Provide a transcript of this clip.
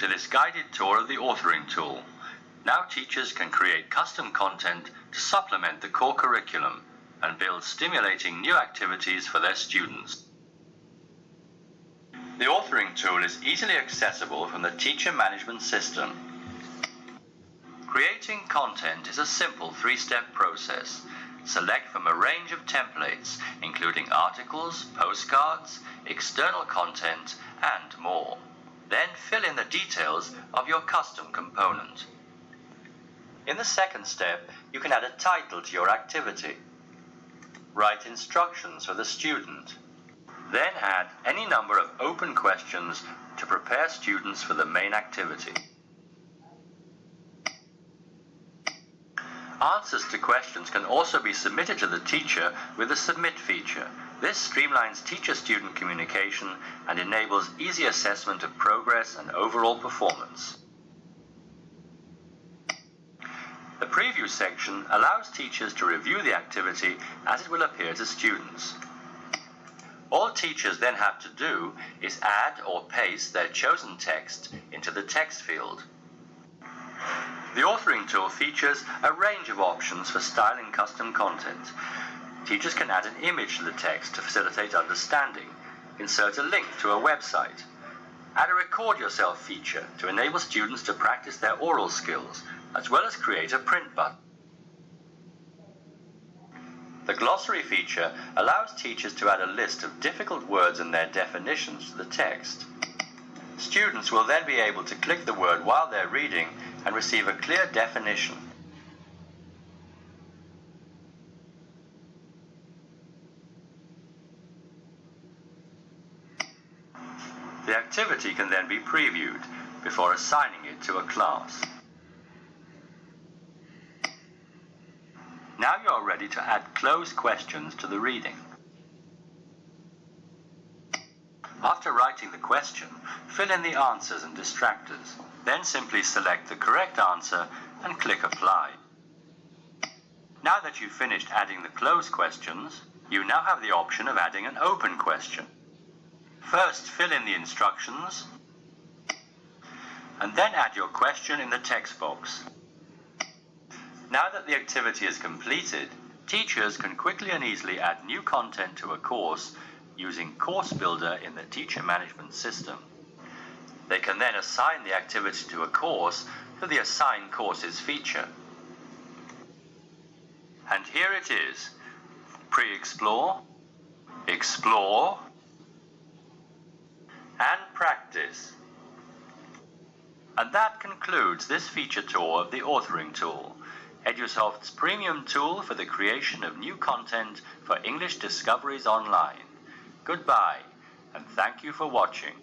to this guided tour of the authoring tool. Now teachers can create custom content to supplement the core curriculum and build stimulating new activities for their students. The authoring tool is easily accessible from the teacher management system. Creating content is a simple three-step process. Select from a range of templates, including articles, postcards, external content, and more. Then fill in the details of your custom component. In the second step, you can add a title to your activity. Write instructions for the student. Then add any number of open questions to prepare students for the main activity. Answers to questions can also be submitted to the teacher with the Submit feature. This streamlines teacher-student communication and enables easy assessment of progress and overall performance. The Preview section allows teachers to review the activity as it will appear to students. All teachers then have to do is add or paste their chosen text into the text field. The authoring tool features a range of options for styling custom content. Teachers can add an image to the text to facilitate understanding, insert a link to a website, add a record yourself feature to enable students to practice their oral skills, as well as create a print button. The glossary feature allows teachers to add a list of difficult words and their definitions to the text. Students will then be able to click the word while they're reading and receive a clear definition. The activity can then be previewed before assigning it to a class. Now you are ready to add closed questions to the reading. After writing the question, fill in the answers and distractors. Then simply select the correct answer and click Apply. Now that you've finished adding the closed questions, you now have the option of adding an open question. First, fill in the instructions, and then add your question in the text box. Now that the activity is completed, teachers can quickly and easily add new content to a course using Course Builder in the teacher management system. They can then assign the activity to a course through the Assign Courses feature. And here it is: Pre-Explore, Explore, and Practice. And that concludes this feature tour of the authoring tool, Edusoft's premium tool for the creation of new content for English Discoveries Online. Goodbye, and thank you for watching.